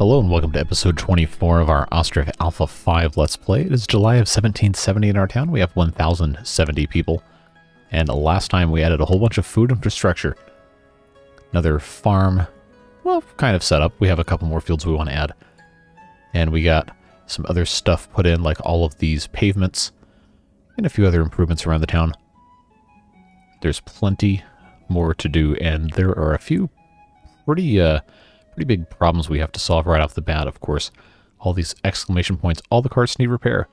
Hello and welcome to episode 24 of our Ostriv Alpha 5 Let's Play. It is July of 1770 in our town. We have 1,070 people. And last time we added a whole bunch of food infrastructure. Another farm, well, kind of set up. We have a couple more fields we want to add. And we got some other stuff put in, like all of these pavements. And a few other improvements around the town. There's plenty more to do, and there are a few pretty big problems we have to solve right off the bat, of course. All these exclamation points, all the carts need repair.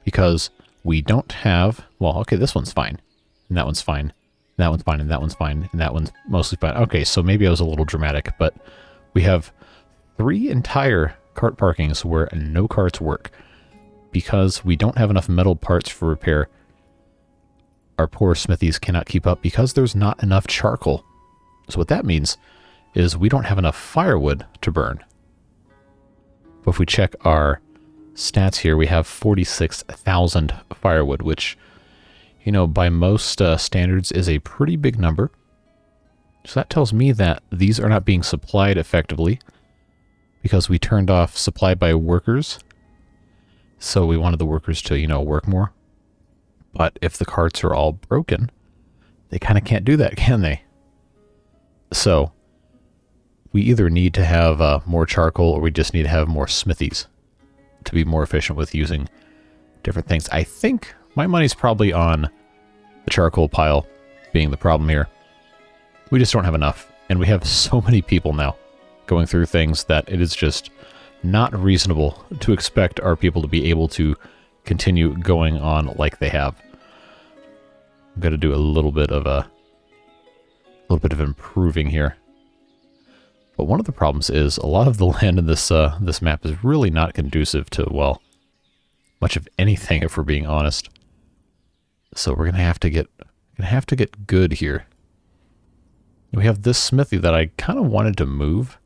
Because we don't have, well, okay, this one's fine. And that one's fine. And that one's fine, and that one's fine, and that one's mostly fine. Okay, so maybe I was a little dramatic, but we have 3 entire cart parkings where no carts work. Because we don't have enough metal parts for repair. Our poor smithies cannot keep up because there's not enough charcoal. So what that means is we don't have enough firewood to burn. But if we check our stats here, we have 46,000 firewood, which, you know, by most standards is a pretty big number. So that tells me that these are not being supplied effectively because we turned off supply by workers. So we wanted the workers to, you know, work more. But if the carts are all broken, they kind of can't do that, can they? So we either need to have more charcoal or we just need to have more smithies to be more efficient with using different things. I think my money's probably on the charcoal pile being the problem here. We just don't have enough. And we have so many people now going through things that it is just not reasonable to expect our people to be able to continue going on like they have. I'm going to do a little bit of improving here. But one of the problems is a lot of the land in this this map is really not conducive to, well, much of anything, if we're being honest. So we're gonna have to get good here. We have this smithy that I kind of wanted to move,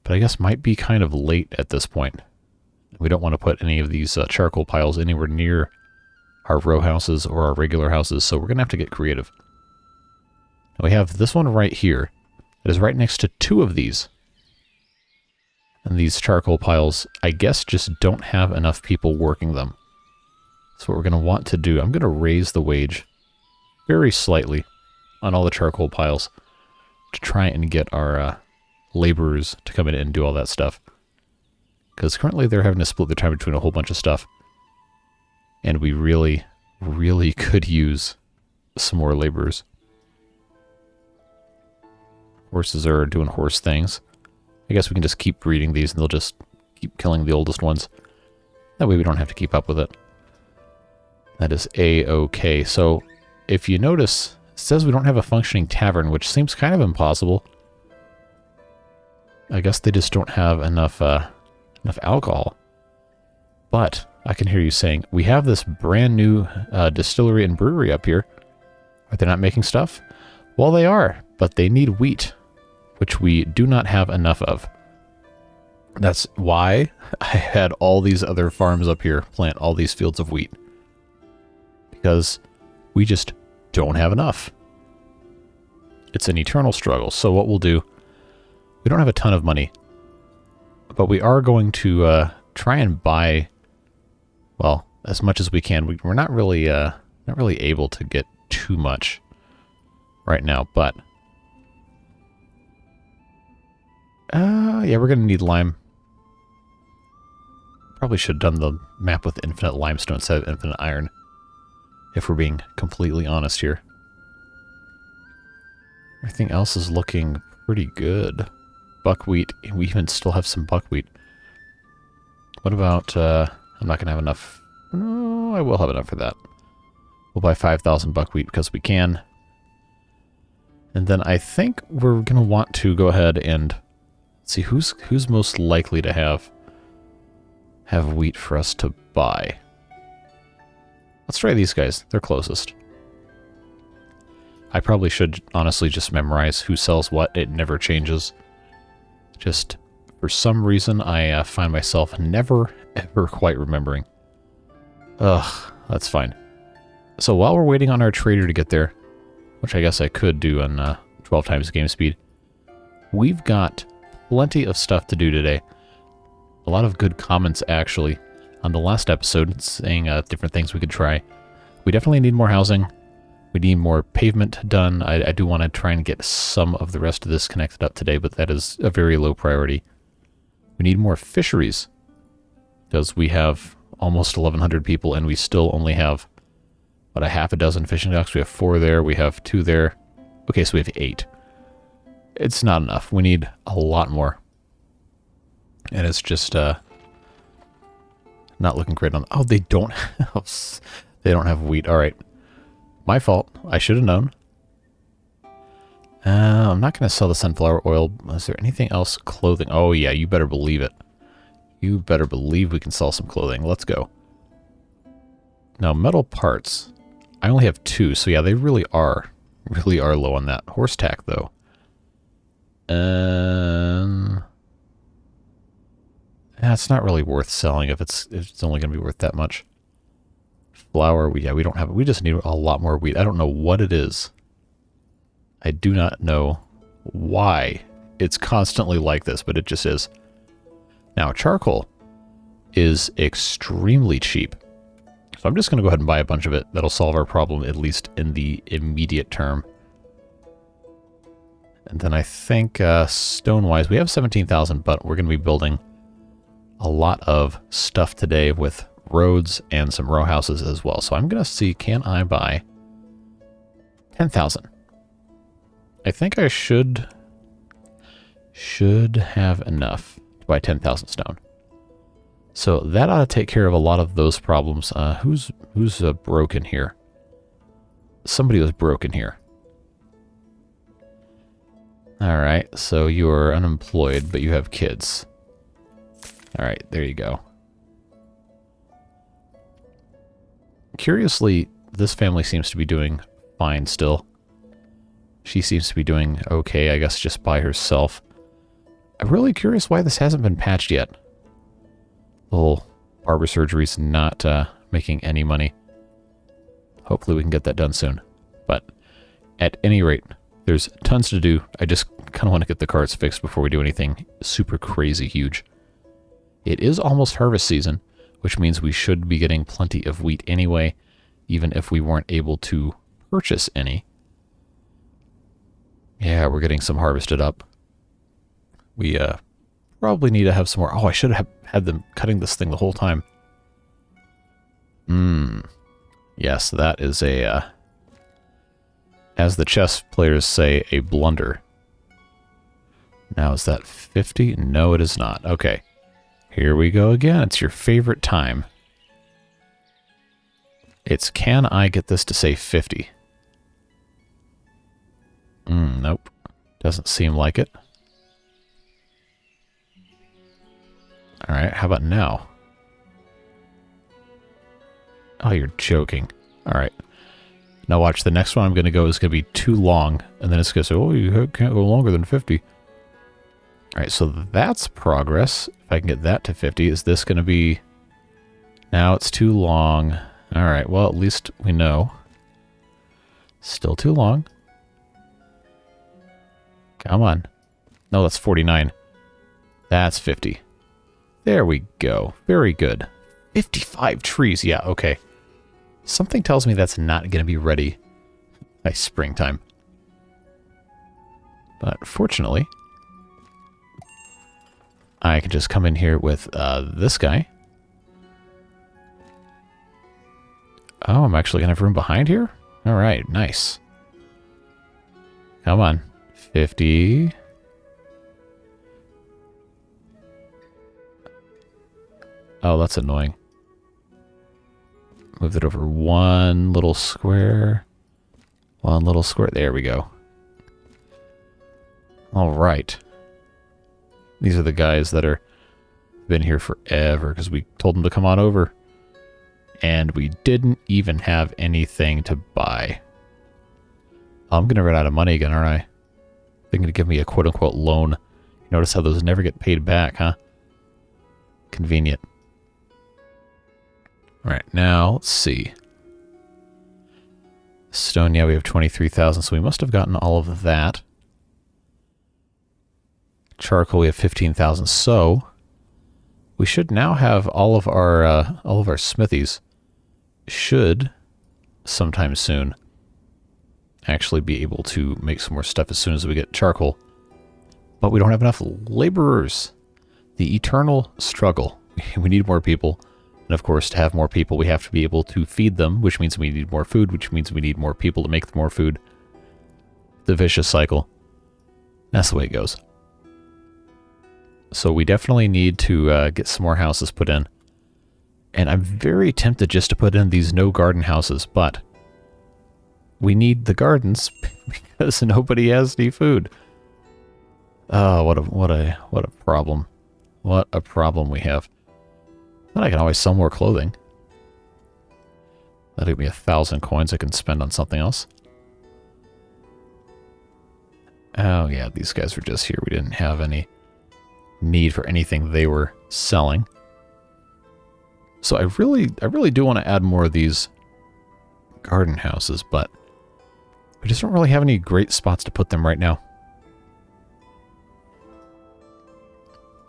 but I guess might be kind of late at this point. We don't want to put any of these charcoal piles anywhere near our row houses or our regular houses, so we're gonna have to get creative. Now we have this one right here. It is right next to 2 of these. And these charcoal piles, I guess, just don't have enough people working them. So what we're going to want to do, I'm going to raise the wage very slightly on all the charcoal piles to try and get our laborers to come in and do all that stuff. Because currently they're having to split their time between a whole bunch of stuff. And we really, really could use some more laborers. Horses are doing horse things. I guess we can just keep breeding these and they'll just keep killing the oldest ones. That way we don't have to keep up with it. That is A-okay. So if you notice, it says we don't have a functioning tavern, which seems kind of impossible. I guess they just don't have enough alcohol. But I can hear you saying, we have this brand new distillery and brewery up here. Are they not making stuff? Well, they are, but they need wheat, which we do not have enough of. That's why I had all these other farms up here plant all these fields of wheat. Because we just don't have enough. It's an eternal struggle. So what we'll do, we don't have a ton of money, but we are going to try and buy, well, as much as we can. We're not really able to get too much right now, but yeah, we're gonna need lime. Probably should have done the map with infinite limestone instead of infinite iron, if we're being completely honest here. Everything else is looking pretty good. Buckwheat, we even still have some buckwheat. What about, I'm not gonna have enough. No, I will have enough for that. We'll buy 5,000 buckwheat because we can. And then I think we're going to want to go ahead and see who's most likely to have wheat for us to buy. Let's try these guys. They're closest. I probably should honestly just memorize who sells what. It never changes. Just for some reason, I find myself never, ever quite remembering. Ugh, that's fine. So while we're waiting on our trader to get there, which I guess I could do on 12 times game speed, we've got plenty of stuff to do today. A lot of good comments, actually, on the last episode, saying different things we could try. We definitely need more housing. We need more pavement done. I do want to try and get some of the rest of this connected up today, but that is a very low priority. We need more fisheries, because we have almost 1,100 people, and we still only have, about a half a dozen fishing docks. We have 4 there, we have 2 there. Okay, so we have 8. It's not enough. We need a lot more. And it's just not looking great on... Oh, they don't have wheat. All right. My fault. I should have known. I'm not going to sell the sunflower oil. Is there anything else? Clothing. Oh, yeah, you better believe it. You better believe we can sell some clothing. Let's go. Now, metal parts. I only have 2, so yeah, they really are low on that. Horse tack, though. Yeah, it's not really worth selling if it's only going to be worth that much. Flour, we don't have it. We just need a lot more wheat. I don't know what it is. I do not know why it's constantly like this, but it just is. Now, charcoal is extremely cheap. So I'm just going to go ahead and buy a bunch of it. That'll solve our problem, at least in the immediate term. And then I think stone-wise, we have 17,000, but we're going to be building a lot of stuff today with roads and some row houses as well. So I'm going to see, can I buy 10,000? I think I should have enough to buy 10,000 stone. So that ought to take care of a lot of those problems. Who's broken here? Somebody was broken here. All right, so you are unemployed, but you have kids. All right, there you go. Curiously, this family seems to be doing fine still. She seems to be doing okay, I guess, just by herself. I'm really curious why this hasn't been patched yet. The whole barber surgery's not making any money. Hopefully we can get that done soon. But at any rate, there's tons to do. I just kind of want to get the carts fixed before we do anything super crazy huge. It is almost harvest season, which means we should be getting plenty of wheat anyway, even if we weren't able to purchase any. Yeah, we're getting some harvested up. We probably need to have some more. Oh, I should have had them cutting this thing the whole time. Yes, that is a, as the chess players say, a blunder. Now, is that 50? No, it is not. Okay. Here we go again. It's your favorite time. It's, can I get this to say 50? Nope. Doesn't seem like it. Alright, how about now? Oh, you're joking. Alright. Now watch, the next one I'm going to go is going to be too long, and then it's going to say, oh, you can't go longer than 50. Alright, so that's progress. If I can get that to 50, is this going to be... Now it's too long. Alright, well, at least we know. Still too long. Come on. No, that's 49. That's 50. There we go. Very good. 55 trees. Yeah, okay. Something tells me that's not going to be ready by springtime. But fortunately, I can just come in here with this guy. Oh, I'm actually going to have room behind here? All right, nice. Come on. 50. Oh, that's annoying. Move it over one little square. One little square. There we go. All right. These are the guys that are been here forever because we told them to come on over. And we didn't even have anything to buy. I'm going to run out of money again, aren't I? They're going to give me a quote-unquote loan. Notice how those never get paid back, huh? Convenient. All right, now let's see. Stone, yeah, we have 23,000, so we must have gotten all of that. Charcoal, we have 15,000. So we should now have all of our smithies should sometime soon actually be able to make some more stuff as soon as we get charcoal. But we don't have enough laborers. The eternal struggle. We need more people. And of course, to have more people, we have to be able to feed them, which means we need more food, which means we need more people to make more food. The vicious cycle. That's the way it goes. So we definitely need to get some more houses put in. And I'm very tempted just to put in these no garden houses, but we need the gardens because nobody has any food. Oh, what a problem. What a problem we have. Then I can always sell more clothing. That'll give me 1,000 coins I can spend on something else. Oh yeah, these guys were just here. We didn't have any need for anything they were selling. So I really do want to add more of these garden houses, but we just don't really have any great spots to put them right now.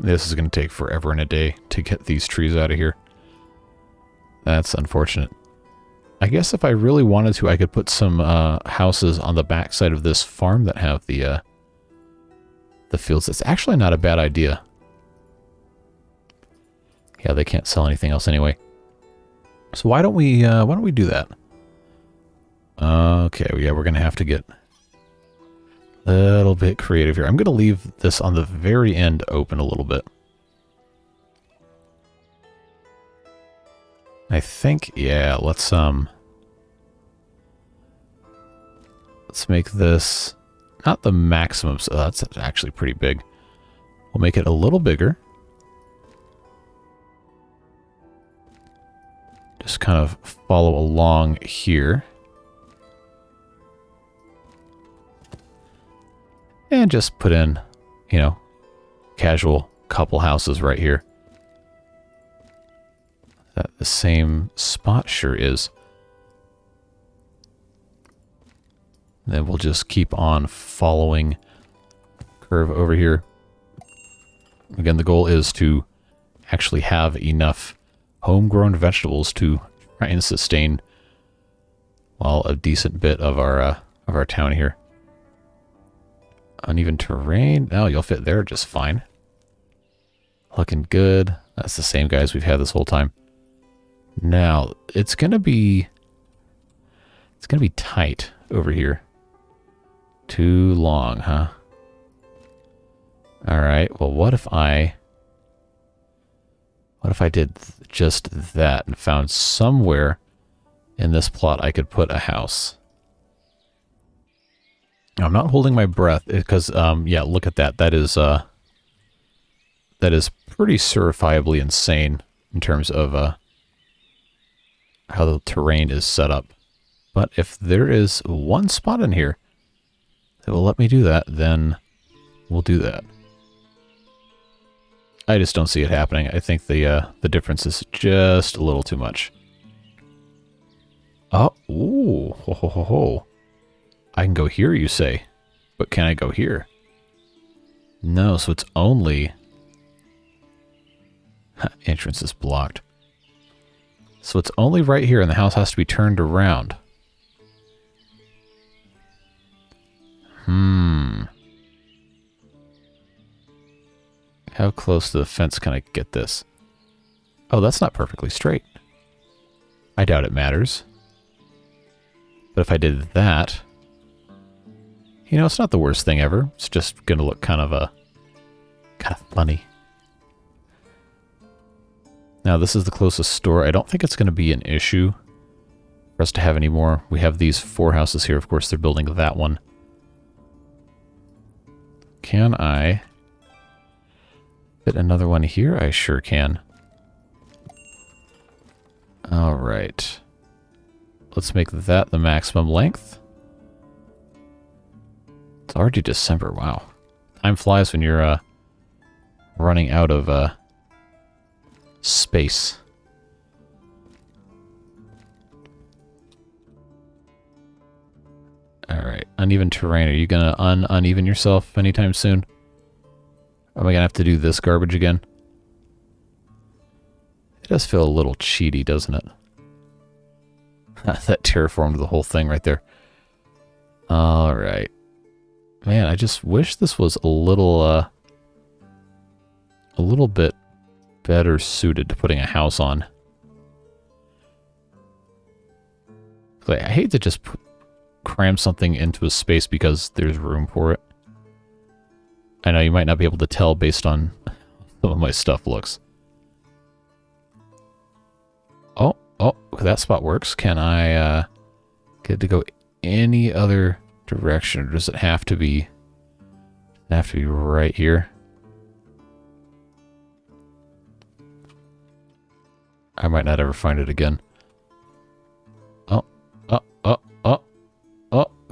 This is going to take forever and a day to get these trees out of here. That's unfortunate. I guess if I really wanted to, I could put some houses on the backside of this farm that have the fields. That's actually not a bad idea. Yeah, they can't sell anything else anyway. So why don't we do that? Okay, yeah, we're gonna have to get a little bit creative here. I'm gonna leave this on the very end open a little bit. I think, yeah, let's make this not the maximum, so that's actually pretty big. We'll make it a little bigger. Just kind of follow along here. And just put in, you know, casual couple houses right here. That the same spot sure is. Then we'll just keep on following curve over here. Again, the goal is to actually have enough homegrown vegetables to try and sustain, well, a decent bit of our town here. Uneven terrain. Oh, you'll fit there just fine. Looking good. That's the same guys we've had this whole time. Now, it's gonna be tight over here. Too long, huh? Alright, well what if I did just that and found somewhere in this plot I could put a house? I'm not holding my breath because, yeah, look at that. That is pretty certifiably insane in terms of how the terrain is set up. But if there is one spot in here that will let me do that, then we'll do that. I just don't see it happening. I think the difference is just a little too much. Oh, ooh, ho, ho, ho, ho. I can go here, you say, but can I go here? No, so it's only... entrance is blocked. So it's only right here, and the house has to be turned around. How close to the fence can I get this? Oh, that's not perfectly straight. I doubt it matters. But if I did that... You know, it's not the worst thing ever. It's just gonna look kind of funny. Now, this is the closest store. I don't think it's gonna be an issue for us to have any more. We have these 4 houses here. Of course, they're building that one. Can I fit another one here? I sure can. All right. Let's make that the maximum length. It's already December. Wow. Time flies when you're running out of space. All right. Uneven terrain. Are you going to uneven yourself anytime soon? Am I going to have to do this garbage again? It does feel a little cheaty, doesn't it? That terraformed the whole thing right there. Alright. Man, I just wish this was a little bit better suited to putting a house on. I hate to just cram something into a space because there's room for it. I know you might not be able to tell based on some of my stuff looks. Oh, that spot works. Can I get it to go any other direction, or does it have to be right here? I might not ever find it again. Oh,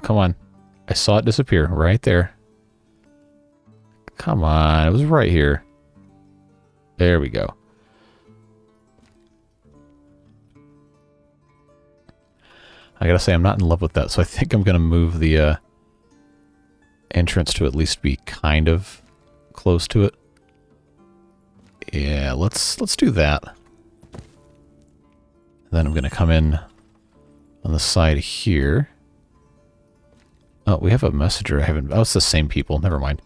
come on. I saw it disappear right there. Come on, it was right here. There we go. I gotta say, I'm not in love with that, so I think I'm gonna move the entrance to at least be kind of close to it. Yeah, let's do that. Then I'm gonna come in on the side here. Oh, we have a messenger. I haven't. Oh, it's the same people. Never mind.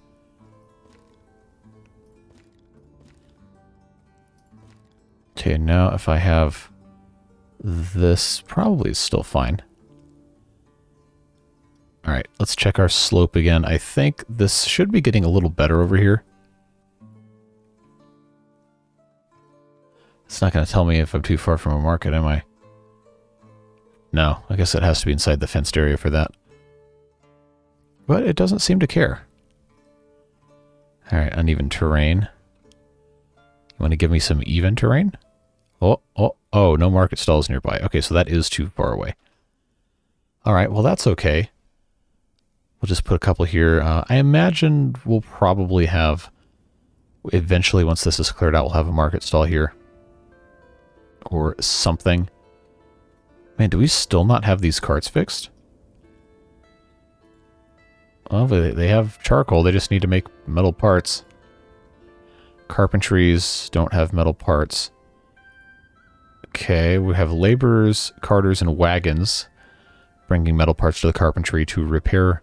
Okay, now if I have this, probably is still fine. Alright, let's check our slope again. I think this should be getting a little better over here. It's not going to tell me if I'm too far from a market, am I? No, I guess it has to be inside the fenced area for that. But it doesn't seem to care. Alright, uneven terrain. You want to give me some even terrain? Oh, no market stalls nearby. Okay, so that is too far away. Alright, well that's okay. We'll just put a couple here. I imagine we'll probably have, eventually once this is cleared out, we'll have a market stall here. Or something. Man, do we still not have these carts fixed? Well, they have charcoal. They just need to make metal parts. Carpentries don't have metal parts. Okay, we have laborers, carters, and wagons bringing metal parts to the carpentry to repair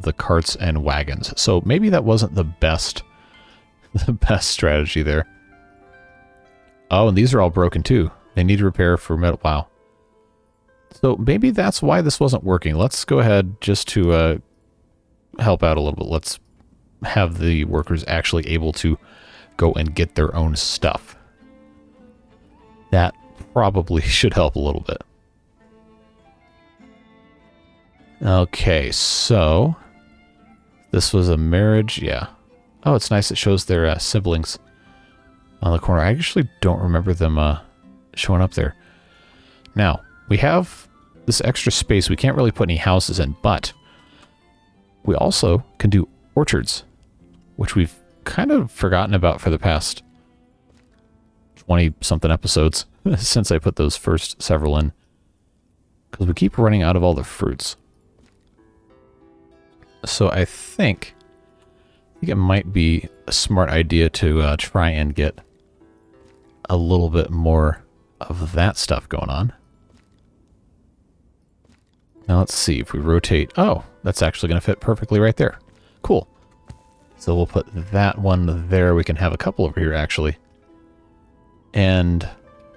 the carts and wagons. So maybe that wasn't the best strategy there. Oh, and these are all broken too. They need repair for metal. Wow. So maybe that's why this wasn't working. Let's go ahead just to help out a little bit. Let's have the workers actually able to go and get their own stuff. That probably should help a little bit. Okay, so this was a marriage, yeah. Oh, it's nice. It shows their siblings on the corner. I actually don't remember them showing up there. Now, we have this extra space. We can't really put any houses in, but we also can do orchards, which we've kind of forgotten about for the past 20-something episodes since I put those first several in. Because we keep running out of all the fruits. So I think it might be a smart idea to try and get a little bit more of that stuff going on. Now let's see if we rotate. Oh, that's actually going to fit perfectly right there. Cool. So we'll put that one there. We can have a couple over here, actually. And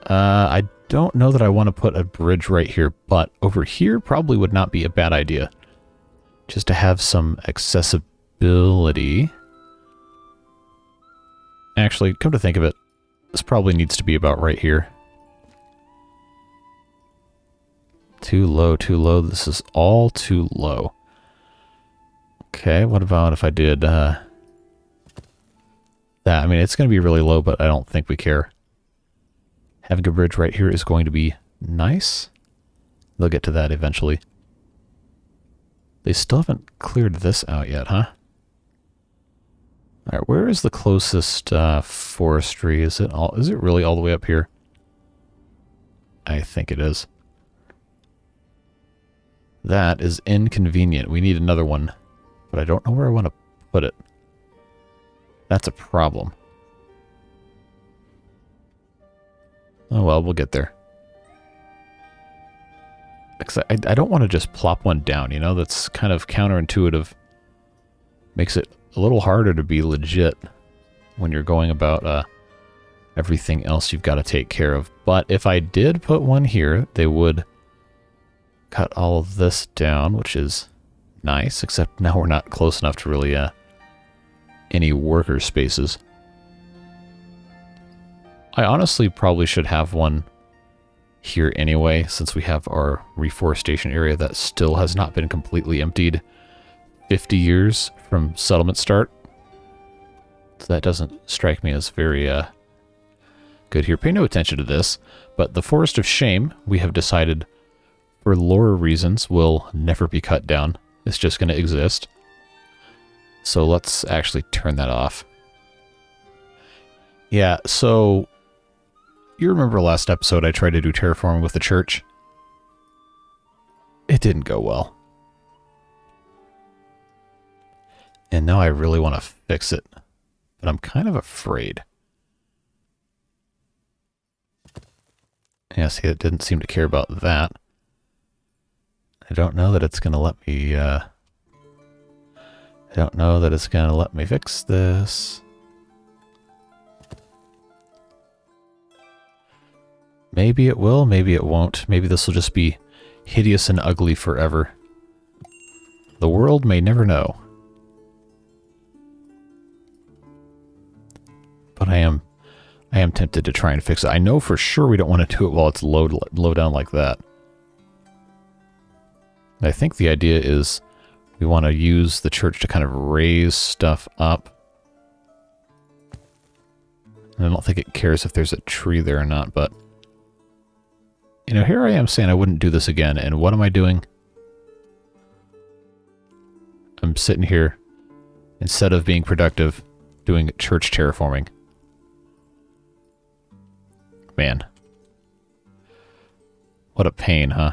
I don't know that I want to put a bridge right here, but over here probably would not be a bad idea. Just to have some accessibility. Actually, come to think of it, this probably needs to be about right here. Too low, too low. This is all too low. Okay, what about if I did that? I mean, it's going to be really low, but I don't think we care. Having a bridge right here is going to be nice. They'll get to that eventually. They still haven't cleared this out yet, huh? Alright, where is the closest forestry? Is it really all the way up here? I think it is. That is inconvenient. We need another one, but I don't know where I want to put it. That's a problem. Oh well, we'll get there. I don't want to just plop one down, you know? That's kind of counterintuitive. Makes it a little harder to be legit when you're going about everything else you've got to take care of. But if I did put one here, they would cut all of this down, which is nice, except now we're not close enough to really any worker spaces. I honestly probably should have one here anyway, since we have our reforestation area that still has not been completely emptied 50 years from settlement start. So that doesn't strike me as very good here. Pay no attention to this, but the Forest of Shame, we have decided, for lore reasons, will never be cut down. It's just going to exist. So let's actually turn that off. Yeah, so you remember last episode I tried to do terraforming with the church? It didn't go well. And now I really want to fix it, but I'm kind of afraid. Yeah, see, it didn't seem to care about that. I don't know that it's going to let me, I don't know that it's going to let me fix this. Maybe it will, maybe it won't. Maybe this will just be hideous and ugly forever. The world may never know. But I am tempted to try and fix it. I know for sure we don't want to do it while it's low down like that. I think the idea is we want to use the church to kind of raise stuff up. And I don't think it cares if there's a tree there or not, but you know, here I am saying I wouldn't do this again, and what am I doing? I'm sitting here, instead of being productive, doing church terraforming. Man. What a pain, huh?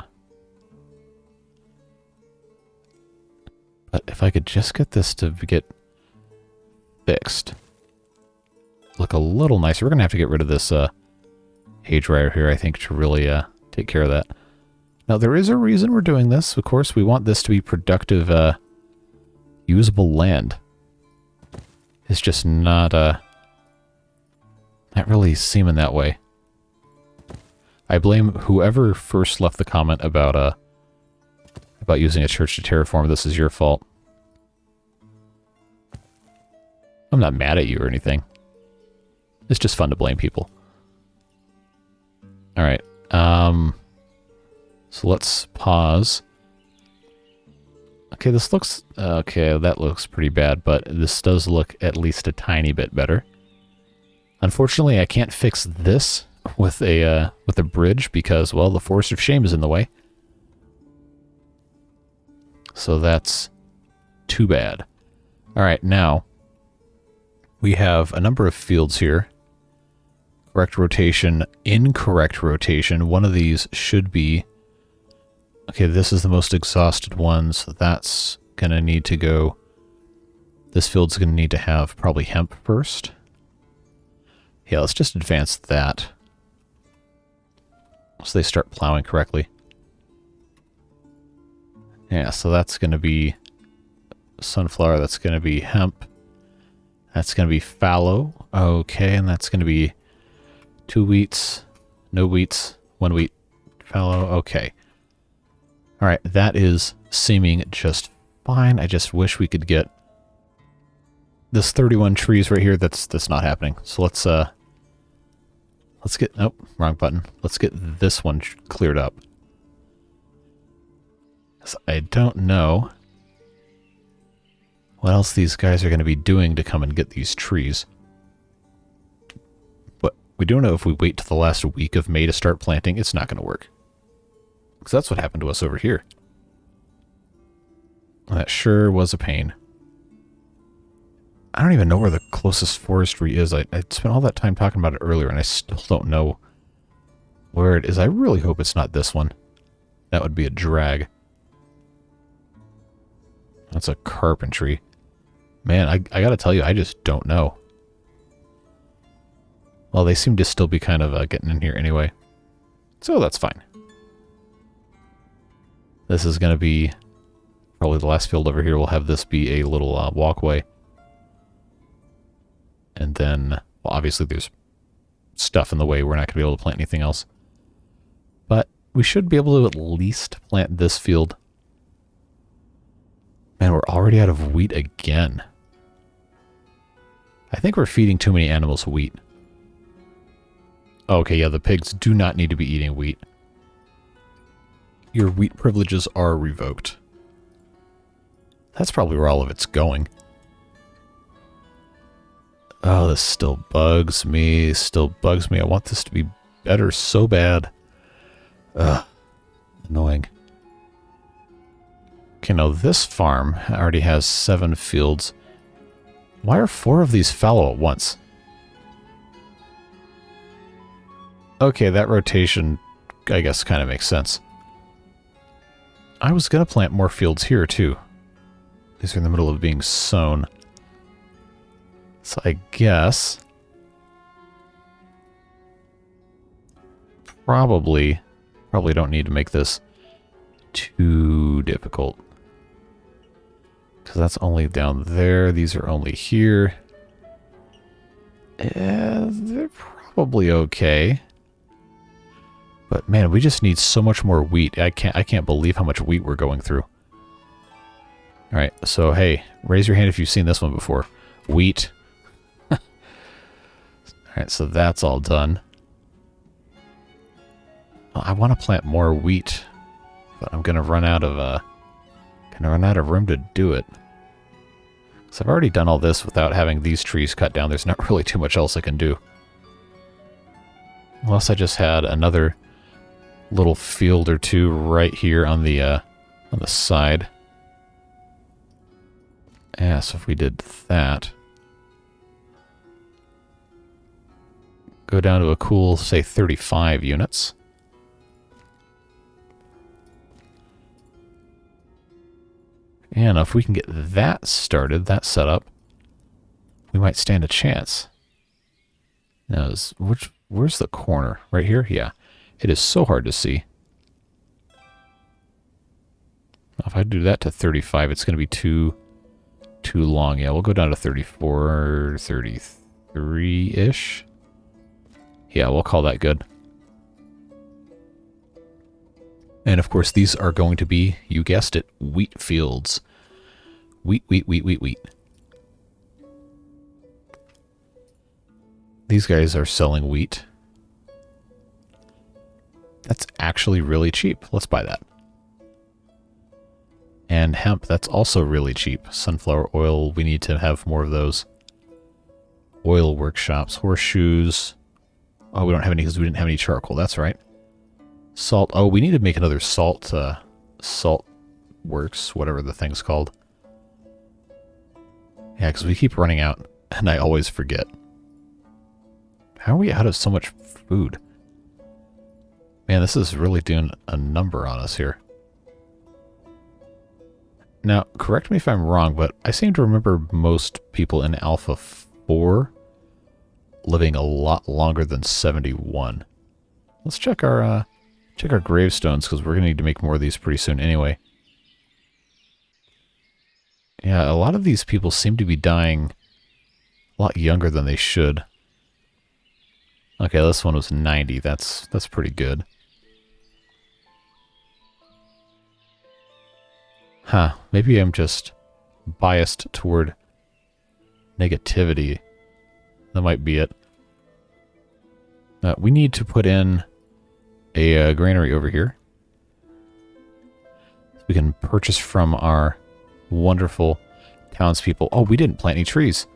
But if I could just get this to get fixed, look a little nicer. We're going to have to get rid of this hay dryer here, I think, to really take care of that. Now, there is a reason we're doing this. Of course, we want this to be productive, usable land. It's just not really seeming that way. I blame whoever first left the comment about using a church to terraform. This is your fault. I'm not mad at you or anything. It's just fun to blame people. All right. So let's pause. Okay, this looks... Okay, that looks pretty bad, but this does look at least a tiny bit better. Unfortunately, I can't fix this with a bridge because, well, the Forest of Shame is in the way. So that's too bad. All right, now we have a number of fields here. Correct rotation, incorrect rotation. One of these should be... Okay, this is the most exhausted one, so that's going to need to go... This field's going to need to have probably hemp first. Yeah, let's just advance that, so they start plowing correctly. Yeah, so that's going to be sunflower, that's going to be hemp, that's going to be fallow. Okay, and that's going to be 2 wheats, no wheats, 1 wheat, fallow. Okay. All right, that is seeming just fine. I just wish we could get this 31 trees right here. That's not happening. So let's get, nope, wrong button. Let's get this one cleared up. I don't know what else these guys are going to be doing to come and get these trees. But we do know if we wait till the last week of May to start planting, it's not going to work. Because that's what happened to us over here. And that sure was a pain. I don't even know where the closest forestry is. I spent all that time talking about it earlier, and I still don't know where it is. I really hope it's not this one. That would be a drag. That's a carpentry. Man, I gotta tell you, I just don't know. Well, they seem to still be kind of getting in here anyway. So that's fine. This is going to be probably the last field over here. We'll have this be a little walkway. And then, well, obviously there's stuff in the way. We're not going to be able to plant anything else. But we should be able to at least plant this field. Man, we're already out of wheat again. I think we're feeding too many animals wheat. Okay, yeah, the pigs do not need to be eating wheat. Your wheat privileges are revoked. That's probably where all of it's going. Oh, this still bugs me. Still bugs me. I want this to be better so bad. Ugh. Annoying. Okay, now this farm already has 7 fields. Why are 4 of these fallow at once? Okay, that rotation, I guess, kind of makes sense. I was going to plant more fields here, too. These are in the middle of being sown. So I guess... Probably don't need to make this too difficult. Because that's only down there. These are only here. They're probably okay. But man, we just need so much more wheat. I can't believe how much wheat we're going through. Alright, so hey, raise your hand if you've seen this one before. Wheat. Alright, so that's all done. Well, I want to plant more wheat, but I'm gonna run out of room to do it. So I've already done all this without having these trees cut down. There's not really too much else I can do. Unless I just had another little field or two right here on the side. Yeah, so if we did that, go down to a cool, say, 35 units. And if we can get that started, that set up, we might stand a chance. Now, where's the corner? Right here? Yeah. It is so hard to see. If I do that to 35, it's going to be too long. Yeah, we'll go down to 34, 33-ish. Yeah, we'll call that good. And of course, these are going to be, you guessed it, wheat fields. Wheat. These guys are selling wheat. That's actually really cheap. Let's buy that. And hemp, that's also really cheap. Sunflower oil, we need to have more of those. Oil workshops, horseshoes. Oh, we don't have any because we didn't have any charcoal. That's right. Salt. Oh, we need to make another salt works, whatever the thing's called. Yeah, because we keep running out, and I always forget. How are we out of so much food? Man, this is really doing a number on us here. Now, correct me if I'm wrong, but I seem to remember most people in Alpha 4 living a lot longer than 71. Let's check our gravestones, because we're going to need to make more of these pretty soon anyway. Yeah, a lot of these people seem to be dying a lot younger than they should. Okay, this one was 90. That's pretty good. Huh, maybe I'm just biased toward negativity. That might be it. We need to put in a granary over here. We can purchase from our wonderful townspeople. Oh, we didn't plant any trees.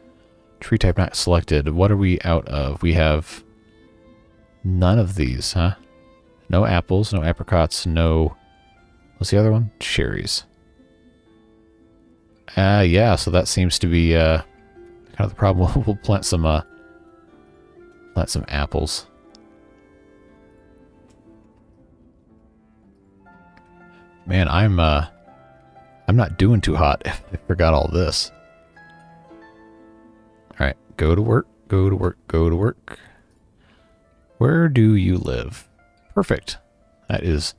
Tree type not selected. What are we out of? We have none of these, huh? No apples, no apricots, no... What's the other one? Cherries. Yeah, so that seems to be kind of the problem. We'll plant some apples. Man, I'm not doing too hot if I forgot all this. All right, go to work, go to work, go to work. Where do you live? Perfect. That is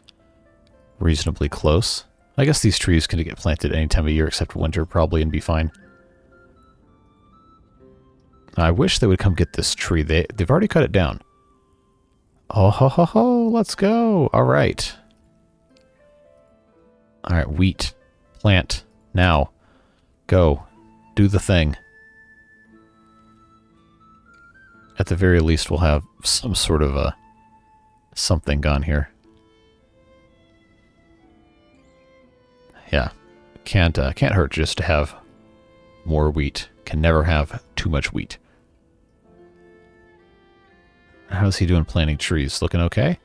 reasonably close. I guess these trees can get planted any time of year except winter probably and be fine. I wish they would come get this tree. They've already cut it down. Oh, ho, ho, ho, let's go. All right. All right, wheat. Plant. Now. Go. Do the thing. At the very least, we'll have some sort of a something gone here. Yeah. Can't hurt just to have more wheat. Can never have too much wheat. How's he doing planting trees? Looking okay?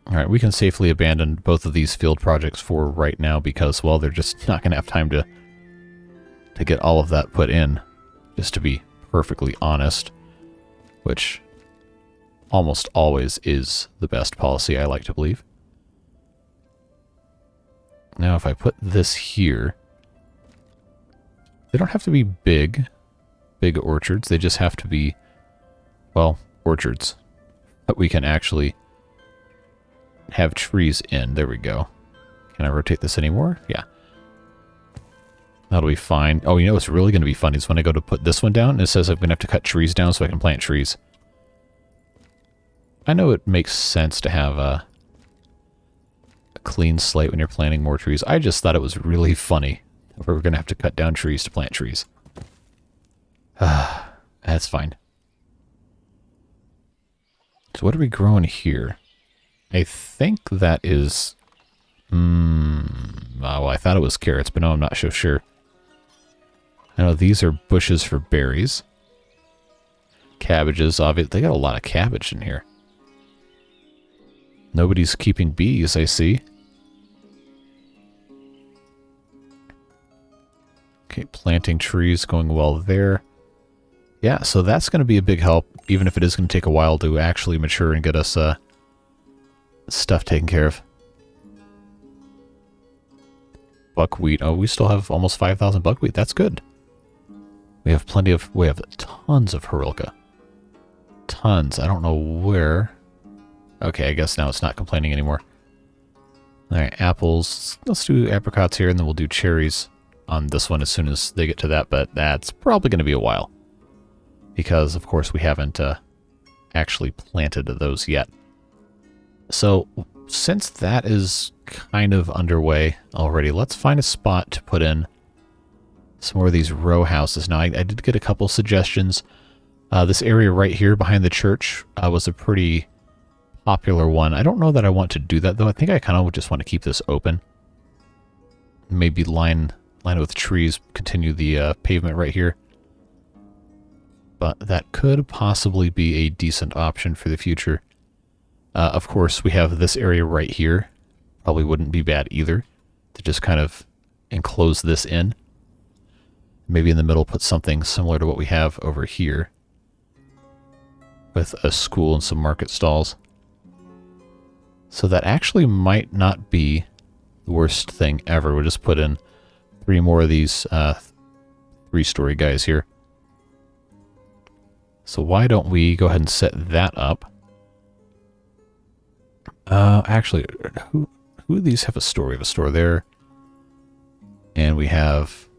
Alright, we can safely abandon both of these field projects for right now because, well, they're just not going to have time to get all of that put in, just to be perfectly honest, which almost always is the best policy, I like to believe. Now, if I put this here, they don't have to be big orchards, they just have to be, well, orchards that we can actually have trees in. There we go. Can I rotate this anymore? Yeah. That'll be fine. Oh, you know what's really going to be fun is when I go to put this one down, it says I'm going to have to cut trees down so I can plant trees. I know it makes sense to have a clean slate when you're planting more trees. I just thought it was really funny. We're going to have to cut down trees to plant trees. That's fine. So what are we growing here? I think that is... well, I thought it was carrots, but no, I'm not so sure. I know these are bushes for berries. Cabbages, obviously. They got a lot of cabbage in here. Nobody's keeping bees, I see. Okay, planting trees going well there. Yeah, so that's going to be a big help, even if it is going to take a while to actually mature and get us stuff taken care of. Buckwheat. Oh, we still have almost 5,000 buckwheat. That's good. We have we have tons of Harilka. Tons. I don't know where. Okay, I guess now it's not complaining anymore. Alright, apples. Let's do apricots here, and then we'll do cherries on this one as soon as they get to that, but that's probably going to be a while. Because, of course, we haven't actually planted those yet. So, since that is kind of underway already, let's find a spot to put in some more of these row houses. Now, I did get a couple suggestions. This area right here behind the church was a pretty popular one. I don't know that I want to do that, though. I think I kind of just want to keep this open. Maybe line it with trees, continue the pavement right here. But that could possibly be a decent option for the future. Of course, we have this area right here. Probably wouldn't be bad either to just kind of enclose this in. Maybe in the middle put something similar to what we have over here with a school and some market stalls. So that actually might not be the worst thing ever. We'll just put in 3 more of these 3-story guys here. So why don't we go ahead and set that up? Actually, who of these have a store? We have a store there. And we have...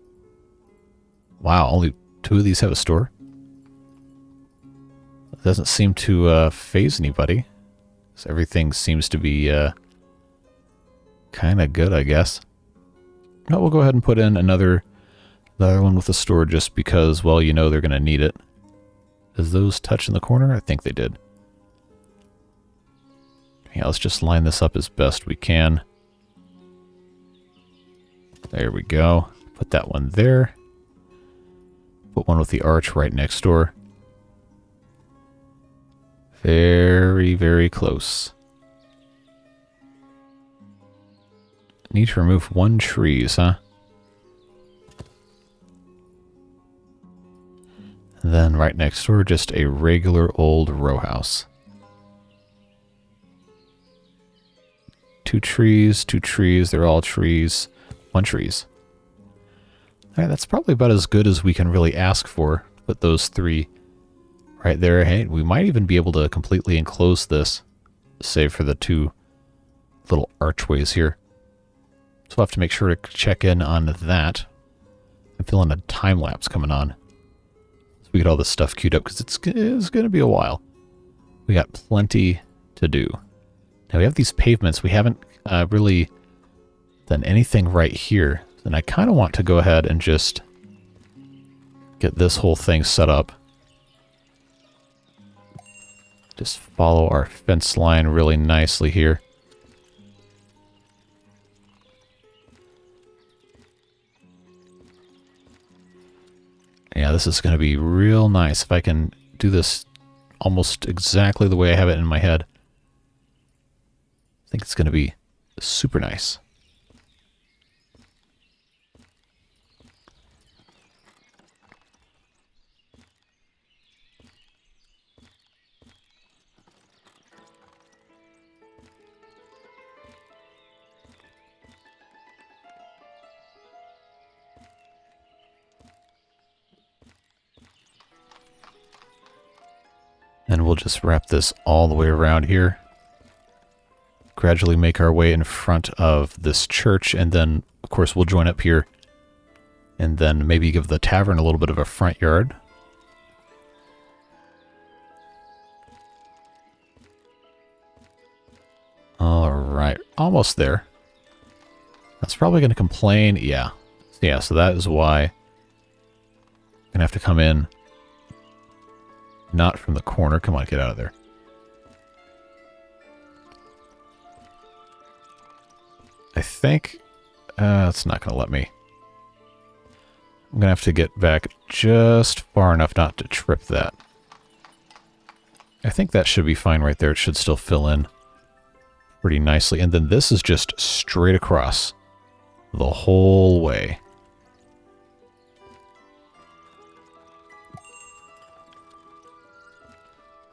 Wow, only 2 of these have a store? It doesn't seem to faze anybody. So everything seems to be kind of good, I guess. No, we'll go ahead and put in the other one with a store just because, well, you know they're going to need it. Does those touch in the corner? I think they did. Yeah, let's just line this up as best we can. There we go. Put that one there. Put one with the arch right next door. Very, very close. Need to remove 1 trees, huh? Then right next door, just a regular old row house. 2 trees, 2 trees, they're all trees. 1 trees. Alright, that's probably about as good as we can really ask for. Put those 3 right there. Hey, we might even be able to completely enclose this, save for the two little archways here. So we'll have to make sure to check in on that. I'm feeling a time lapse coming on. So we get all this stuff queued up because it's going to be a while. We got plenty to do. Now we have these pavements. We haven't really done anything right here. And I kind of want to go ahead and just get this whole thing set up. Just follow our fence line really nicely here. Yeah, this is going to be real nice if I can do this almost exactly the way I have it in my head. I think it's going to be super nice. And we'll just wrap this all the way around here. Gradually make our way in front of this church, and then, of course, we'll join up here. And then maybe give the tavern a little bit of a front yard. Alright, almost there. That's probably going to complain. Yeah. Yeah, so that is why I'm going to have to come in. Not from the corner. Come on, get out of there. I think it's not going to let me. I'm going to have to get back just far enough not to trip that. I think that should be fine right there. It should still fill in pretty nicely. And then this is just straight across the whole way.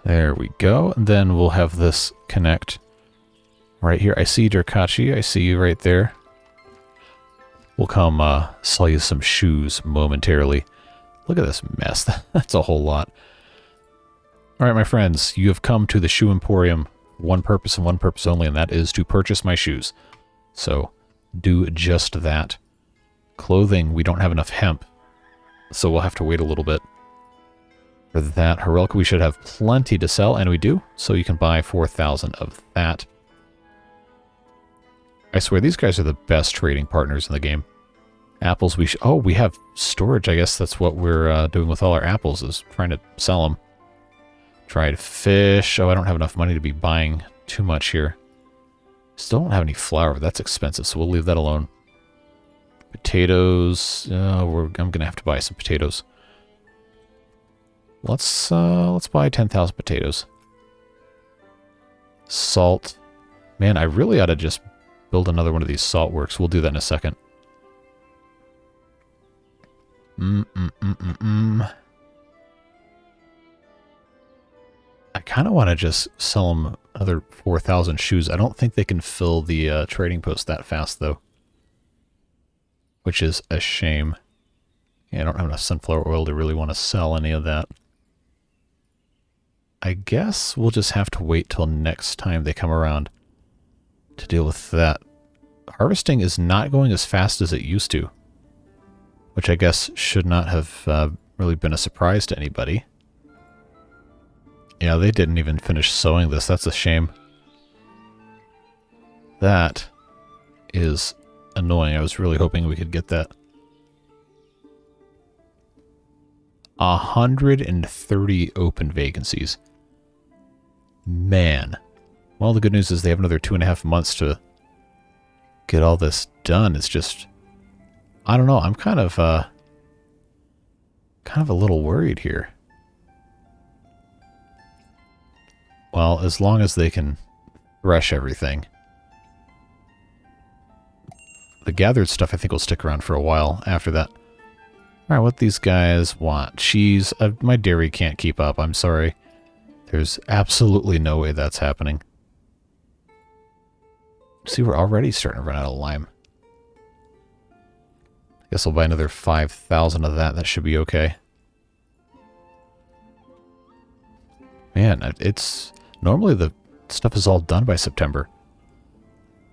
There we go. And then we'll have this connect right here. I see Drakanić. I see you right there. We'll come sell you some shoes momentarily. Look at this mess. That's a whole lot. All right, my friends, you have come to the Shoe Emporium. One purpose and one purpose only, and that is to purchase my shoes. So do just that. Clothing, we don't have enough hemp, so we'll have to wait a little bit for that. Heroica, we should have plenty to sell, and we do. So you can buy 4,000 of that. I swear, these guys are the best trading partners in the game. Apples, oh, we have storage. I guess that's what we're doing with all our apples, is trying to sell them. Dried fish. Oh, I don't have enough money to be buying too much here. Still don't have any flour. That's expensive, so we'll leave that alone. Potatoes. I'm going to have to buy some potatoes. Let's buy 10,000 potatoes. Salt. Man, I really ought to just build another one of these salt works. We'll do that in a second. I kind of want to just sell them another 4,000 shoes. I don't think they can fill the trading post that fast, though. Which is a shame. Yeah, I don't have enough sunflower oil to really want to sell any of that. I guess we'll just have to wait till next time they come around to deal with that. Harvesting is not going as fast as it used to, which I guess should not have really been a surprise to anybody. Yeah, they didn't even finish sowing this. That's a shame. That is annoying. I was really hoping we could get that. 130 open vacancies. Man. Well, the good news is they have another 2.5 months to get all this done. It's just, I don't know. I'm kind of a little worried here. Well, as long as they can thresh everything. The gathered stuff I think will stick around for a while after that. Alright, what these guys want? Cheese. My dairy can't keep up. I'm sorry. There's absolutely no way that's happening. See, we're already starting to run out of lime. I guess I'll buy another 5,000 of that. That should be okay. Man, it's... Normally the stuff is all done by September.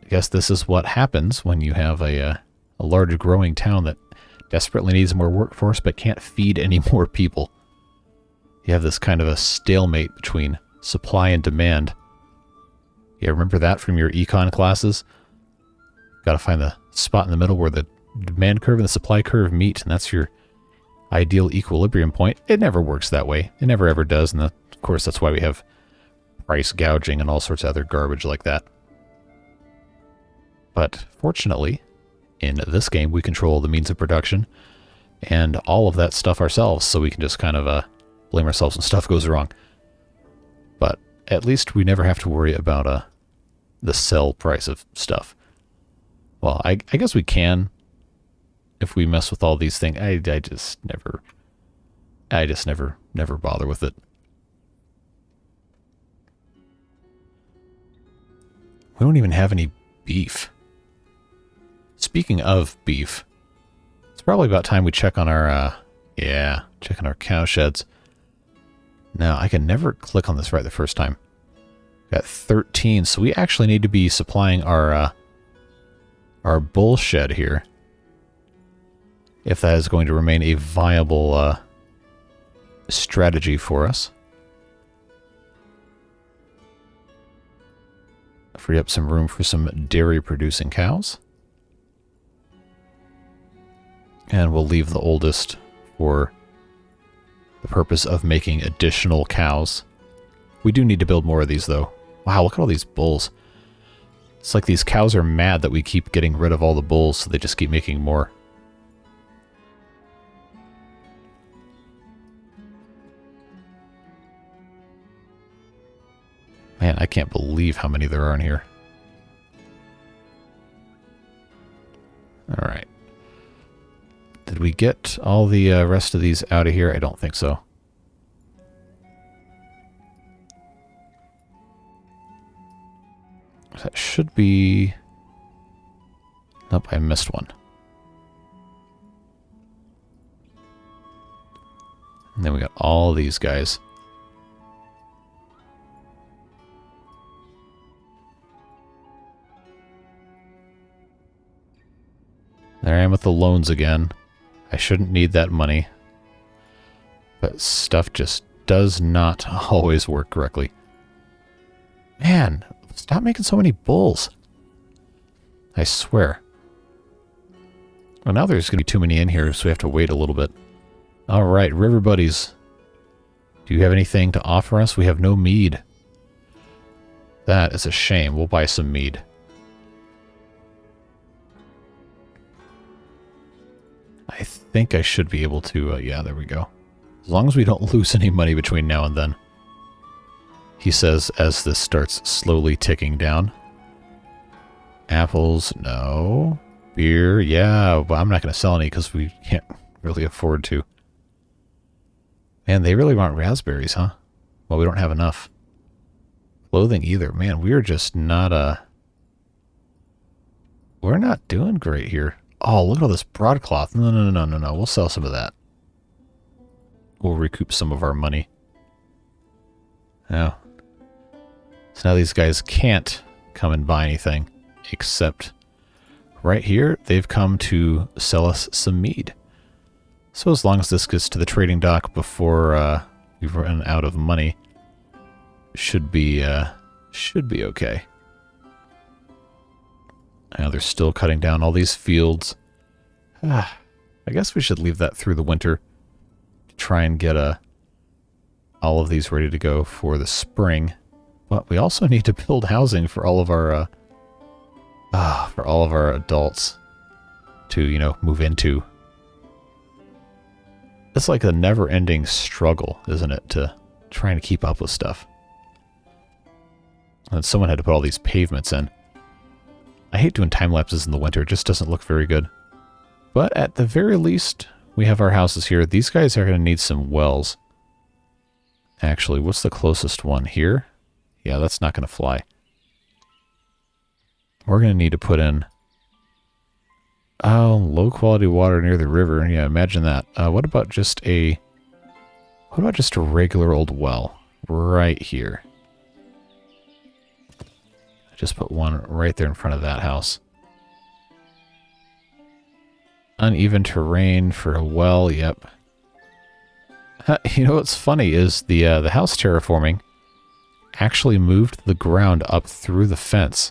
I guess this is what happens when you have a large growing town that desperately needs more workforce but can't feed any more people. You have this kind of a stalemate between supply and demand. Yeah, remember that from your econ classes? Got to find the spot in the middle where the demand curve and the supply curve meet, and that's your ideal equilibrium point. It never works that way. It never ever does, and of course that's why we have price gouging and all sorts of other garbage like that. But fortunately, in this game, we control the means of production and all of that stuff ourselves, so we can just kind of blame ourselves when stuff goes wrong. But at least we never have to worry about the sell price of stuff. Well, I guess we can if we mess with all these things. I just never bother with it. We don't even have any beef. Speaking of beef, it's probably about time we check on our, check on our cow sheds. Now, I can never click on this right the first time. Got 13, so we actually need to be supplying our bull shed here, if that is going to remain a viable strategy for us. Free up some room for some dairy-producing cows. And we'll leave the oldest for the purpose of making additional cows. We do need to build more of these, though. Wow, look at all these bulls. It's like these cows are mad that we keep getting rid of all the bulls, so they just keep making more. Man, I can't believe how many there are in here. Alright. Did we get all the rest of these out of here? I don't think so. That should be... Nope, I missed one. And then we got all these guys. There I am with the loans again. I shouldn't need that money. But stuff just does not always work correctly. Man, stop making so many bulls. I swear. Well, now there's going to be too many in here, so we have to wait a little bit. Alright, river buddies. Do you have anything to offer us? We have no mead. That is a shame. We'll buy some mead. I think I should be able to, yeah, there we go. As long as we don't lose any money between now and then. He says as this starts slowly ticking down. Apples, no. Beer, yeah, but I'm not going to sell any because we can't really afford to. Man, they really want raspberries, huh? Well, we don't have enough. Clothing either. Man, we're just not, we're not doing great here. Oh, look at all this broadcloth. No. We'll sell some of that. We'll recoup some of our money. Now, so now these guys can't come and buy anything, except right here, they've come to sell us some mead. So as long as this gets to the trading dock before we've run out of money, should be okay. Now they're still cutting down all these fields. I guess we should leave that through the winter to try and get all of these ready to go for the spring. But we also need to build housing for all of our adults to, you know, move into. It's like a never-ending struggle, isn't it, to trying to keep up with stuff. And someone had to put all these pavements in. I hate doing time lapses in the winter. It just doesn't look very good. But at the very least, we have our houses here. These guys are going to need some wells. Actually, what's the closest one here? Yeah, that's not going to fly. We're going to need to put in... Oh, low quality water near the river. Yeah, imagine that. What about just a regular old well? right here. I just put one right there in front of that house. Uneven terrain for a well, yep. You know what's funny is the house terraforming actually moved the ground up through the fence.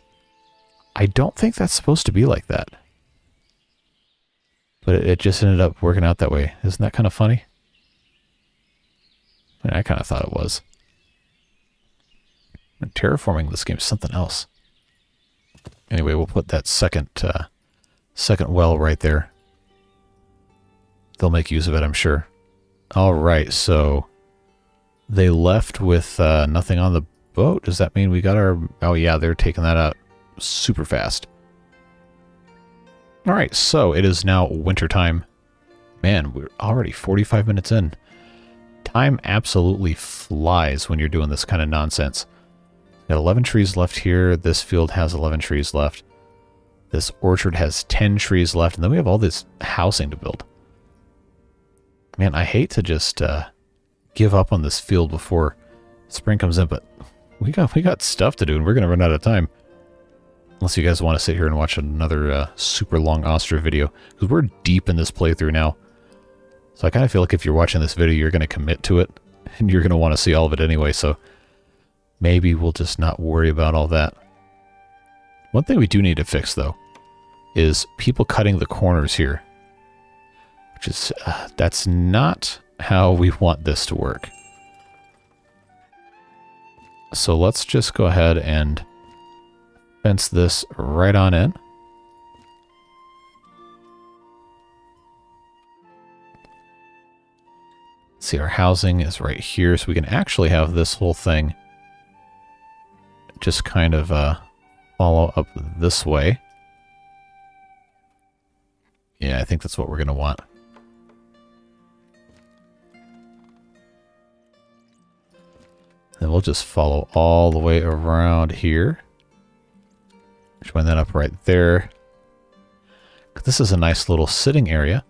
I don't think that's supposed to be like that. But it just ended up working out that way. Isn't that kind of funny? I mean, I kind of thought it was. And terraforming this game is something else. Anyway, we'll put that second well right there. They'll make use of it, I'm sure. Alright, so they left with nothing on the boat. Does that mean we got our... Oh yeah, they're taking that out super fast. Alright, so it is now winter time. Man, we're already 45 minutes in. Time absolutely flies when you're doing this kind of nonsense. Got 11 trees left here. This field has 11 trees left. This orchard has 10 trees left. And then we have all this housing to build. Man, I hate to just give up on this field before spring comes in, but we got stuff to do, and we're going to run out of time. Unless you guys want to sit here and watch another super long Ostriv video, because we're deep in this playthrough now. So I kind of feel like if you're watching this video, you're going to commit to it, and you're going to want to see all of it anyway, so maybe we'll just not worry about all that. One thing we do need to fix, though, is people cutting the corners here. Which is, that's not how we want this to work. So let's just go ahead and fence this right on in. See, our housing is right here, so we can actually have this whole thing just kind of follow up this way. Yeah, I think that's what we're going to want. Then we'll just follow all the way around here. Join that up right there. This is a nice little sitting area.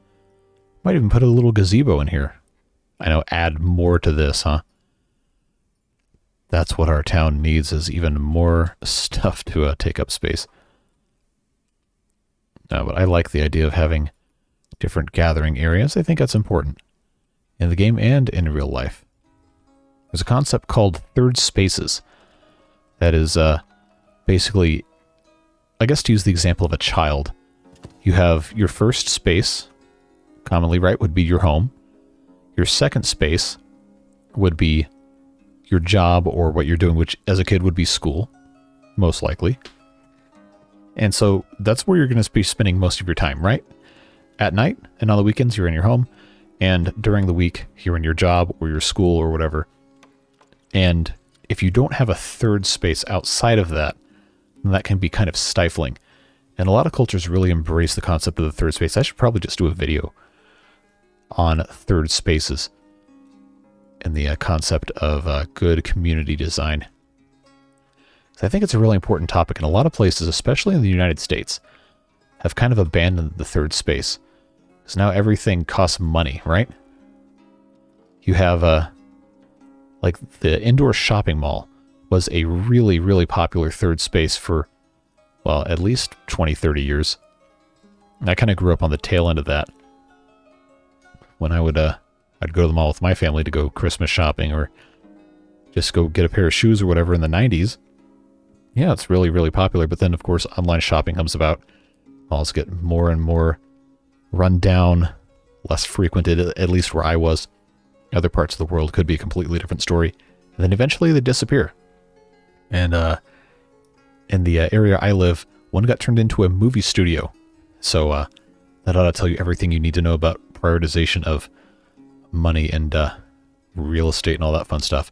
Might even put a little gazebo in here. I know, add more to this, huh? That's what our town needs, is even more stuff to take up space. No, but I like the idea of having different gathering areas. I think that's important in the game and in real life. There's a concept called third spaces. That is basically, I guess to use the example of a child, you have your first space, commonly, right, would be your home. Your second space would be your job or what you're doing, which as a kid would be school, most likely. And so that's where you're going to be spending most of your time, right? At night and on the weekends, you're in your home. And during the week, you're in your job or your school or whatever. And if you don't have a third space outside of that, then that can be kind of stifling. And a lot of cultures really embrace the concept of the third space. I should probably just do a video on third spaces and the concept of good community design. So I think it's a really important topic, and a lot of places, especially in the United States, have kind of abandoned the third space. Because now everything costs money, right? You have like the indoor shopping mall was a really, really popular third space for, well, at least 20, 30 years. And I kind of grew up on the tail end of that. When I would, I'd go to the mall with my family to go Christmas shopping or just go get a pair of shoes or whatever in the 90s. Yeah, it's really, really popular. But then, of course, online shopping comes about. Malls get more and more run down, less frequented, at least where I was. Other parts of the world could be a completely different story. And then eventually they disappear. And in the area I live, one got turned into a movie studio. So that ought to tell you everything you need to know about prioritization of money and real estate and all that fun stuff.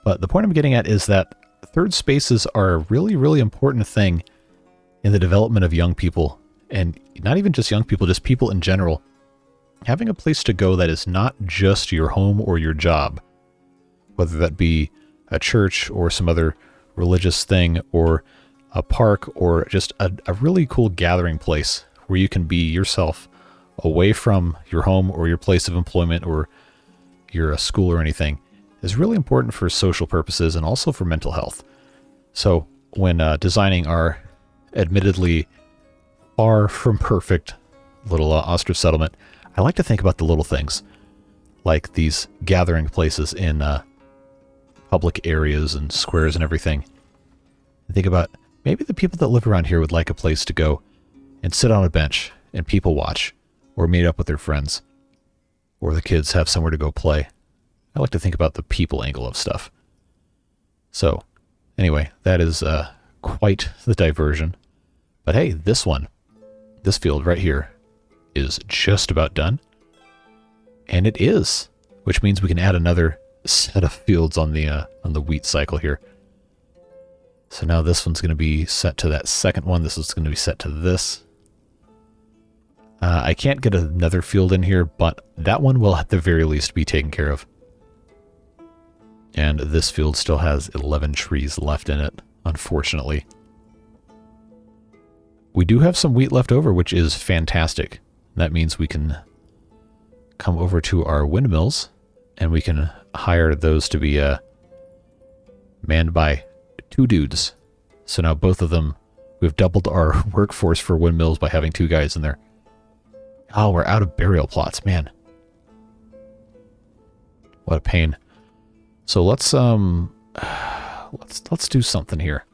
But the point I'm getting at is that third spaces are a really, really important thing in the development of young people. And not even just young people, just people in general. Having a place to go that is not just your home or your job, whether that be a church or some other religious thing or a park or just a really cool gathering place where you can be yourself away from your home or your place of employment or your school or anything, is really important for social purposes and also for mental health. So when designing our admittedly far from perfect little Ostriv settlement, I like to think about the little things, like these gathering places in public areas and squares and everything. And think about maybe the people that live around here would like a place to go and sit on a bench and people watch, or meet up with their friends, or the kids have somewhere to go play. I like to think about the people angle of stuff. So, anyway, that is quite the diversion. But hey, this field right here, is just about done. And it is, which means we can add another set of fields on the wheat cycle here. So now this one's going to be set to that second one. This is going to be set to this. I can't get another field in here, but that one will at the very least be taken care of. And this field still has 11 trees left in it, unfortunately. We do have some wheat left over, which is fantastic. That means we can come over to our windmills, and we can hire those to be manned by 2 dudes. So now both of them, we've doubled our workforce for windmills by having 2 guys in there. Oh, we're out of burial plots, man. What a pain. So let's do something here.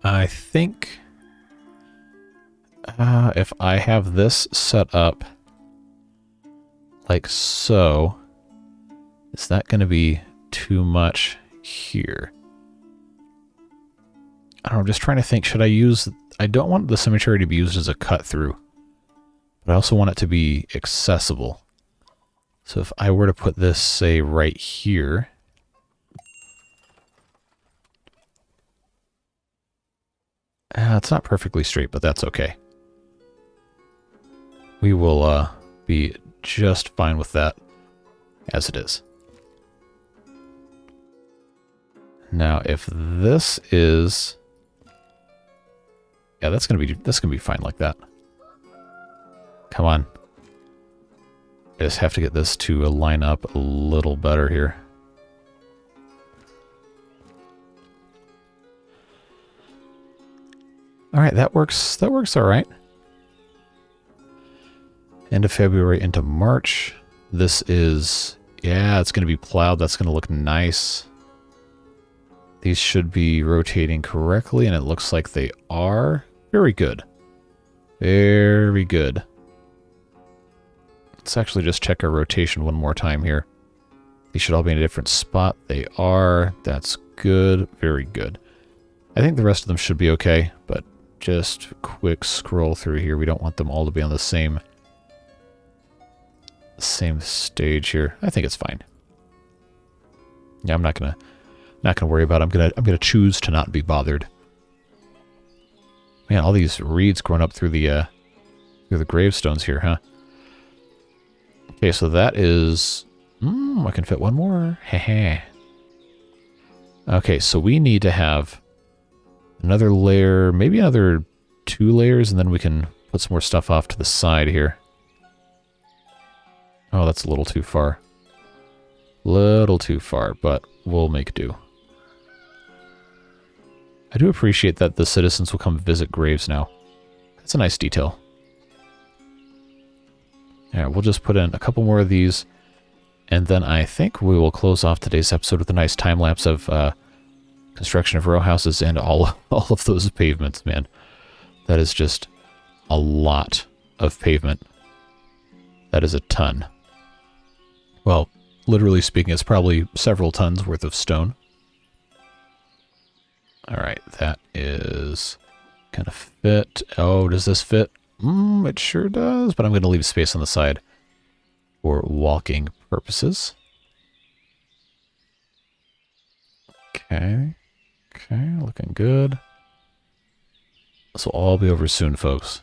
I think if I have this set up like so, is that going to be too much here? I don't know, I'm just trying to think, should I use... I don't want the cemetery to be used as a cut through, but I also want it to be accessible. So if I were to put this, say, right here... it's not perfectly straight, but that's okay. We will be just fine with that as it is. Now, if this is... yeah, that's gonna be fine like that. Come on. I just have to get this to line up a little better here. All right, that works. That works all right. End of February into March. This is, yeah, it's going to be plowed. That's going to look nice. These should be rotating correctly, and it looks like they are. Very good. Very good. Let's actually just check our rotation one more time here. These should all be in a different spot. They are. That's good. Very good. I think the rest of them should be okay, but just quick scroll through here. We don't want them all to be on the same stage here. I think it's fine. Yeah, I'm not gonna worry about it. I'm gonna choose to not be bothered. Man, all these reeds growing up through the gravestones here, huh? Okay, so that is... I can fit one more. Heh. Okay, so we need to have another layer, maybe another 2 layers, and then we can put some more stuff off to the side here. Oh, that's a little too far. Little too far, but we'll make do. I do appreciate that the citizens will come visit graves now. That's a nice detail. Yeah, we'll just put in a couple more of these, and then I think we will close off today's episode with a nice time-lapse of construction of row houses and all of those pavements, man. That is just a lot of pavement. That is a ton. Well, literally speaking, it's probably several tons worth of stone. Alright, that is gonna fit. Oh, does this fit? It sure does, but I'm gonna leave space on the side for walking purposes. Okay. Okay, looking good. This will all be over soon, folks.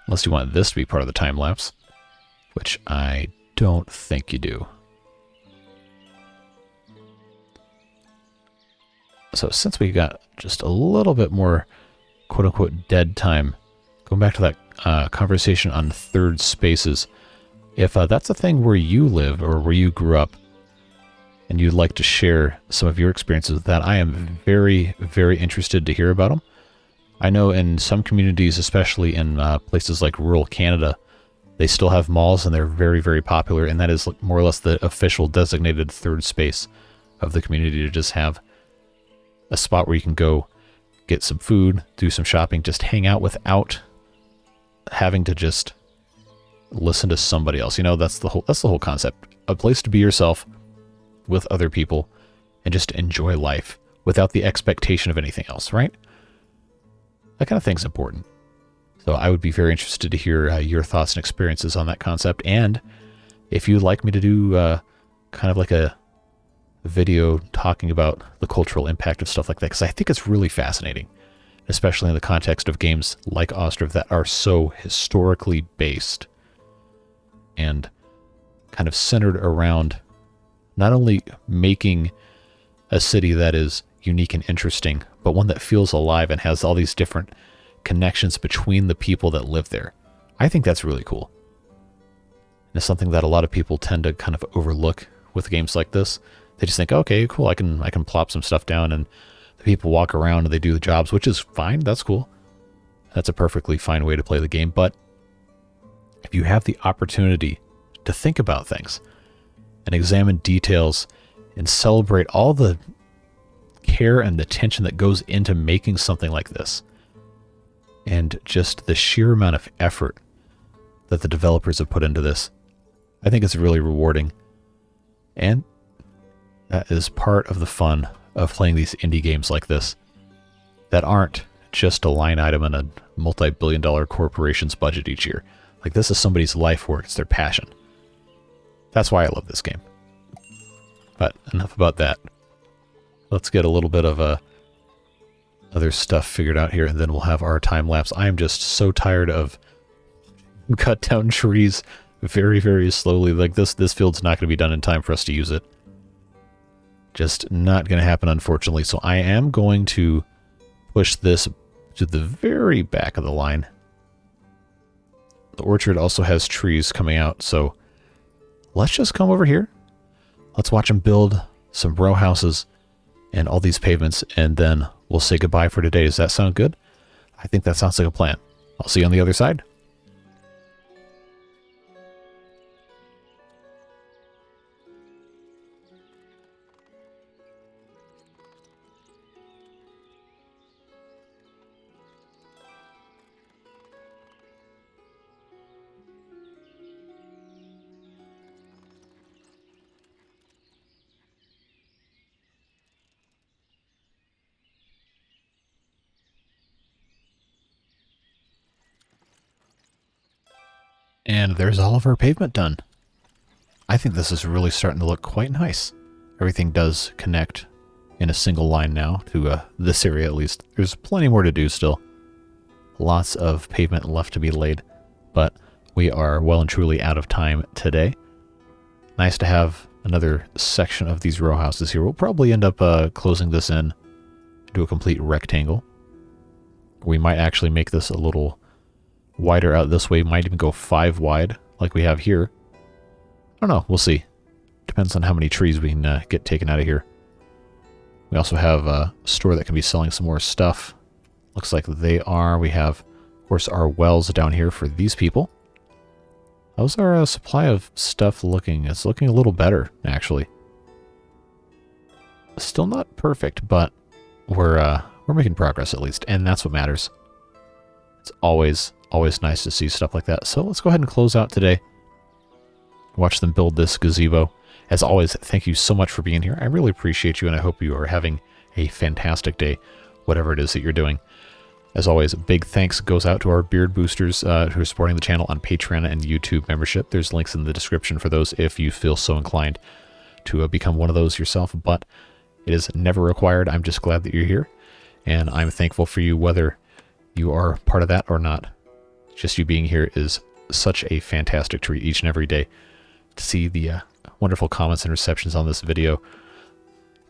Unless you want this to be part of the time-lapse, which I don't think you do. So since we got just a little bit more quote-unquote dead time, going back to that conversation on third spaces, if that's a thing where you live or where you grew up, and you'd like to share some of your experiences with that, I am very, very interested to hear about them. I know in some communities, especially in places like rural Canada, they still have malls and they're very, very popular, and that is more or less the official designated third space of the community, to just have a spot where you can go get some food, do some shopping, just hang out without having to just listen to somebody else. You know, that's the whole concept. A place to be yourself with other people and just enjoy life without the expectation of anything else, right? That kind of thing's important. So I would be very interested to hear your thoughts and experiences on that concept. And if you'd like me to do kind of like a video talking about the cultural impact of stuff like that, because I think it's really fascinating, especially in the context of games like Ostriv that are so historically based and kind of centered around not only making a city that is unique and interesting, but one that feels alive and has all these different connections between the people that live there. I think that's really cool. And it's something that a lot of people tend to kind of overlook with games like this. They just think, okay, cool, I can plop some stuff down and the people walk around and they do the jobs, which is fine. That's cool. That's a perfectly fine way to play the game. But if you have the opportunity to think about things and examine details and celebrate all the care and attention that goes into making something like this, and just the sheer amount of effort that the developers have put into this, I think it's really rewarding. And that is part of the fun of playing these indie games like this that aren't just a line item in a multi-billion-dollar corporation's budget each year. Like, this is somebody's life work. It's their passion. That's why I love this game. But enough about that. Let's get a little bit of other stuff figured out here, and then we'll have our time lapse. I am just so tired of cut down trees very, very slowly. Like, this field's not going to be done in time for us to use it. Just not going to happen, unfortunately. So I am going to push this to the very back of the line. The orchard also has trees coming out, so let's just come over here. Let's watch them build some row houses and all these pavements, and then we'll say goodbye for today. Does that sound good? I think that sounds like a plan. I'll see you on the other side. And there's all of our pavement done. I think this is really starting to look quite nice. Everything does connect in a single line now to this area, at least. There's plenty more to do still. Lots of pavement left to be laid, but we are well and truly out of time today. Nice to have another section of these row houses here. We'll probably end up closing this in to a complete rectangle. We might actually make this a little wider out this way. Might even go 5 wide like we have here. I don't know. We'll see. Depends on how many trees we can get taken out of here. We also have a store that can be selling some more stuff. Looks like they are. We have, of course, our wells down here for these people. How's our supply of stuff looking? It's looking a little better, actually. Still not perfect, but we're making progress at least, and that's what matters. It's always nice to see stuff like that. So let's go ahead and close out today. Watch them build this gazebo. As always, thank you so much for being here. I really appreciate you, and I hope you are having a fantastic day, whatever it is that you're doing. As always, big thanks goes out to our beard boosters who are supporting the channel on Patreon and YouTube membership. There's links in the description for those if you feel so inclined to become one of those yourself, but it is never required. I'm just glad that you're here, and I'm thankful for you whether you are part of that or not. Just you being here is such a fantastic treat each and every day to see the wonderful comments and receptions on this video.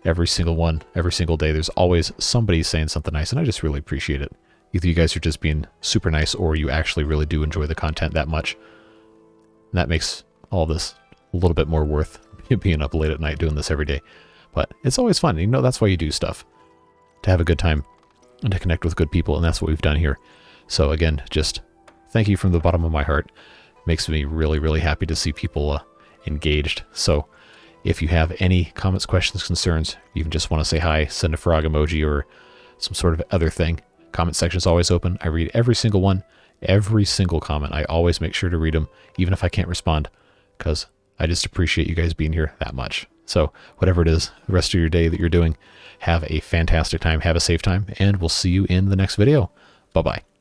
Every single one, every single day, there's always somebody saying something nice, and I just really appreciate it. Either you guys are just being super nice, or you actually really do enjoy the content that much. And that makes all this a little bit more worth being up late at night doing this every day. But it's always fun. You know, that's why you do stuff. To have a good time and to connect with good people, and that's what we've done here. So again, just thank you from the bottom of my heart. Makes me really, really happy to see people engaged. So if you have any comments, questions, concerns, you even just want to say hi, send a frog emoji or some sort of other thing, comment section is always open. I read every single one, every single comment. I always make sure to read them, even if I can't respond, because I just appreciate you guys being here that much. So whatever it is, the rest of your day that you're doing, have a fantastic time, have a safe time, and we'll see you in the next video. Bye-bye.